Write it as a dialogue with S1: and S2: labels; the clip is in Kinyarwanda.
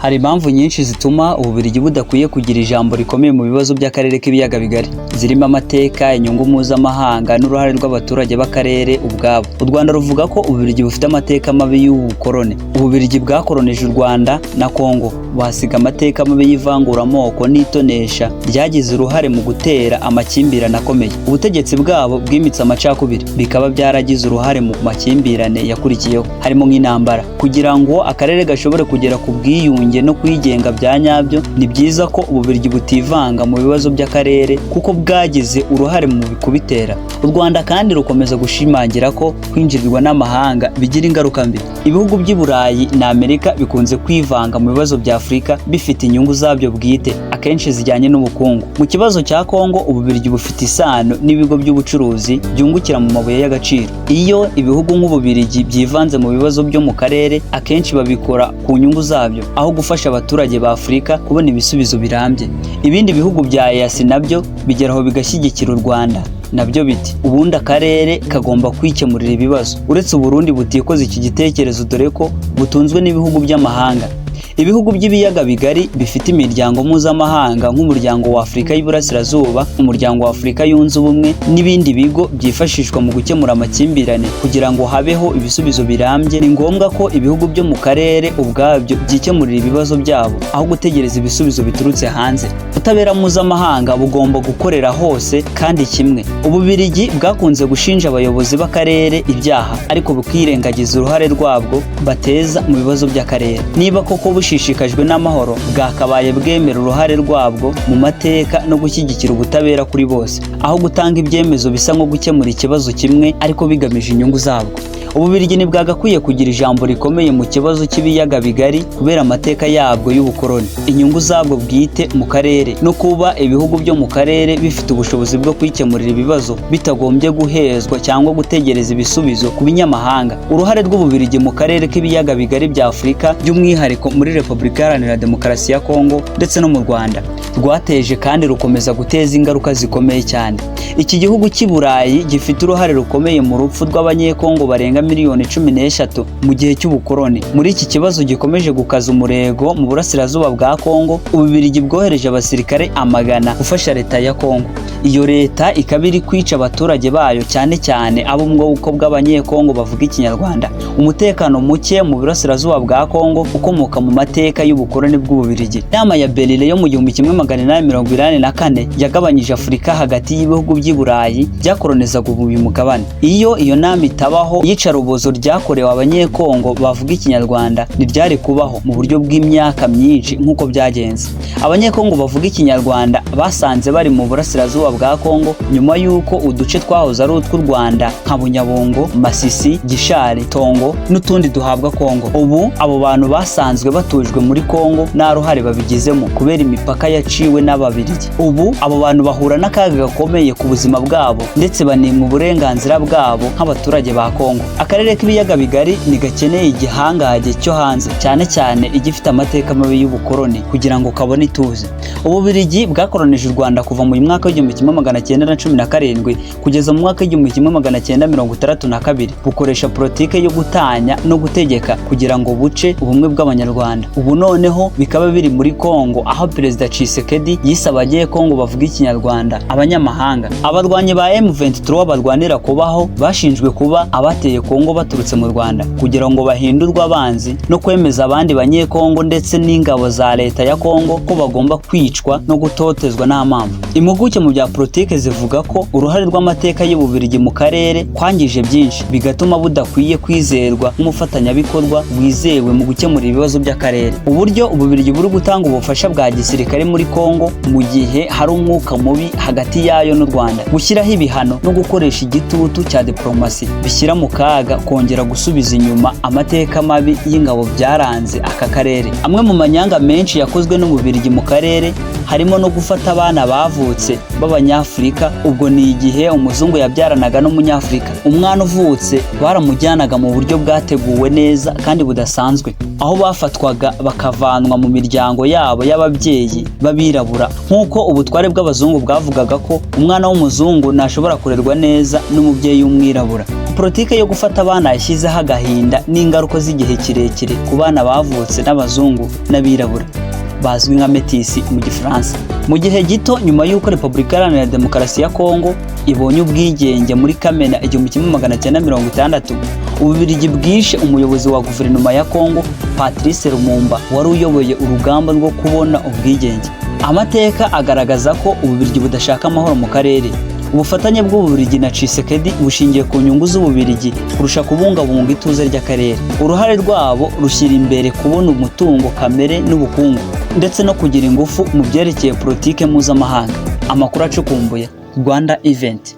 S1: Hari impamvu nyinshi zituma Ububiligi budakwiye kugira ijambo rikomeye mu bibazo by'akarere k'ibiyaga bigari, zirimo amateka, inyungu mpuzamahanga n'uruhare rw'abaturage b'akarere ubwabo. U Rwanda ruvuga ko Ububiligi bufite amateka mabi y'ubukoloni. Ububiligi bwakolonije u Rwanda na Kongo, buhasiga amateka mabi y'ivanguramoko n'itonesha ryagize uruhare mu gutera amakimbirane akomeye. Ubutegetsi bwabo bwimitse amacakubiri, bikaba byaragize uruhare mu makimbirane yakurikiyeho, harimo nk'intambara. Kugira ngo akarere gashobore kugera ku bwiyunge no kwigenga bya nyabyo, ni byiza ko Ububiligi butivanga mu bibazo by'akarere kuko bwagize uruhare mu kubitera. U Rwanda kandi rukomeza gushimangira ko kwinjirirwa n'amahanga bigira ingaruka mbi. Ibihugu by'i Burayi na Amerika bikunze kwivanga mu bibazo bya Afurika bifite inyungu zabyo bwite, akenshi zijyanye n'ubukungu. Mu kibazo cya Kongo, Ububiligi bufite isano n'ibigo by'ubucuruzi byungukira mu mabuye y'agaciro. Iyo ibihugu nk'Ububiligi byivanze mu bibazo byo mu karere, akenshi babikora ku nyungu zabyo aho gufasha abaturage ba Afurika kubona ibisubizo birambye. Ibindi bihugu bya EAC nabyo bigeraho bigashyigikira u Rwanda, nabyo biti ubundi akarere kagomba kwikemurira ibibazo. Uretse Burundi butikoze iki gitekerezo dore ko butunzwe n'ibihugu by'amahanga. Ibihugu by'ibiyaga bigari bifite imiryango mpuzamahanga nk'umuryango wa Afurika y'Iburasirazuba, umuryango wa Afurika yunze ubumwe n'ibindi bigo byifashishwa mu gukemura amakimbirane. Kugira ngo habeho ibisubizo birambye, ni ngombwa ko ibihugu byo mu karere ubwabyo byikemurira ibibazo byabo aho gutegereza ibisubizo biturutse hanze. Ubutabera mpuzamahanga bugomba gukorera hose kandi kimwe. Ububiligi bwakunze gushinja abayobozi b'akarere ibyaha, ariko bukirengagiza uruhare rwabwo bateza mu bibazo by'akarere. Niba koko bushishikajwe n'amahoro, bwakabaye bwemera uruhare rwabwo mu mateka no gushyigikira ubutabera kuri bose, aho gutanga ibyemezo bisa nko gukemura ikibazo kimwe ariko bigamije inyungu zabwo. Ububiligi ntibwagakwiye kugira ijambo rikomeye mu kibazo cy'ibiyaga bigari kubera amateka yabwo y'ubukoloni, inyungu zabwo bwite mu karere, no kuba ibihugu byo mu karere bifite ubushobozi bwo kwikemurira ibibazo bitagombye guhezwa cyangwa gutegereza ibisubizo ku binyamahanga. Uruhare rw'Ububiligi mu karere k'ibiyaga bigari bya Afurika, by'umwihariko muri Repubulika Iharanira Demokarasi ya Kongo ndetse no mu Rwanda, rwateje kandi rukomeza guteza ingaruka zikomeye cyane. Iki gihugu cy'i Burayi gifite uruhare rukomeye mu rupfu rw'abanyekongo barenga miliyoni 13 mu gihe cy'ubukoloni. Muri iki kibazo gikomeje gukaza umurego mu burasirazuba bwa Kongo, Ububiligi bwohereje abasirikare amagana gufasha leta ya Kongo. Iyo leta ikaba iri kwica abaturage bayo, cyane cyane abo mu bwoko bw'abanyekongo bavuga Ikinyarwanda. Umutekano muke mu burasirazuba bwa Kongo ukomoka mu mateka y'ubukoloni bw'Ububiligi. Inama ya Berlin yo mu 1884 yagabanyije Afurika hagati y'ibihugu by'i Burayi byakolonizaga uyu mugabane. Iyo nama itabaho, iyicarubozo ryakorewe abanyekongo bavuga Ikinyarwanda ntiryari kubaho mu buryo bw'imyaka myinshi nk'uko byagenze. Abanyekongo bavuga Ikinyarwanda basanze bari mu burasirazuba bwa Kongo nyuma y'uko uduce twahoze ari utw'u Rwanda nka Bunyabungo, Masisi, Gishari, Tongo n'utundi duhabwa Kongo. Ubu abo bantu basanzwe batujwe muri Kongo nta ruhare babigizemo kubera imipaka yaciwe n'Ababiligi. Ubu abo bantu bahura n'akaga gakomeye ku buzima bwabo ndetse banimwa uburenganzira bwabo nk'abaturage ba Kongo. Akarere k'ibiyaga bigari ntigakeneye igihangage cyo hanze, cyane cyane igifite amateka mabi y'ubukoloni kugira ngo kabone ituze. Ububiligi bwakolonije u Rwanda kuva mu mwaka w'1917 kugeza mu mwaka w'1962, bukoresha politike yo gutanya no gutegeka kugira ngo buce ubumwe bw'Abanyarwanda. Ubu noneho bikaba biri muri Kongo, aho Perezida Tshisekedi yise abanyekongo bavuga Ikinyarwanda abanyamahanga. Abarwanyi ba M23 barwanira kubaho bashinjwe kuba abateye Kongo baturutse mu Rwanda kugira ngo bahindurwe abanzi no kwemeza abandi banyekongo ndetse n'ingabo za leta ya Kongo ko bagomba kwicwa no gutotezwa nta mpamvu. Impuguke mu bya politike zivuga ko uruhare rw'amateka y'Ububiligi mu karere kwangije byinshi, bigatuma budakwiye kwizerwa nk'umufatanyabikorwa wizewe mu gukemura ibibazo by'akarere. Uburyo Ububiligi buri gutanga ubufasha bwa gisirikare muri Kongo mu gihe hari umwuka mubi hagati yayo n'u Rwanda, gushyiraho ibihano no gukoresha igitutu cya diplomasi bishyira mu kaga kongera gusubiza inyuma amateka mabi y'ingabo byaranze aka karere. Amwe mu manyanga menshi yakozwe n'Ububiligi mu karere harimo no gufata abana bavutse b'Abanyafurika. Ubwo ni igihe umuzungu yabyaranaga n'Umunyafurika. Umwana uvutse baramujyanaga mu buryo bwateguwe neza kandi budasanzwe, aho bafatwaga bakavanwa mu miryango yabo y'ababyeyi b'abirabura, nk'uko ubutware bw'abazungu bwavugaga ko umwana w'umuzungu ntashobora kurerwa neza n'umubyeyi w'umwirabura. politike yo gufata abana yashyizeho agahinda n'ingaruka z'igihe kirekire ku bana bavutse n'abazungu n'abirabura bazwi nka métis mu gifaransa. Mu gihe gito nyuma y'uko Repubulika Iharanira Demokarasi ya Kongo ibonye ubwigenge muri Kamena 1960, Ububiligi bwishe umuyobozi wa guverinoma ya Kongo Patrice Lumumba wari uyoboye urugamba rwo kubona ubwigenge. Amateka agaragaza ko Ububiligi budashaka amahoro mu karere. Ubufatanye bw'Ububiligi na Tshisekedi bushingiye ku nyungu z'Ububiligi kurusha kubungabunga ituze ry'akarere. Uruhare rwabo rushyira imbere kubona umutungo kamere n'ubukungu ndetse no kugira ingufu mu byerekeye politike mpuzamahanga. Amakuru acukumbuye Rwanda Event.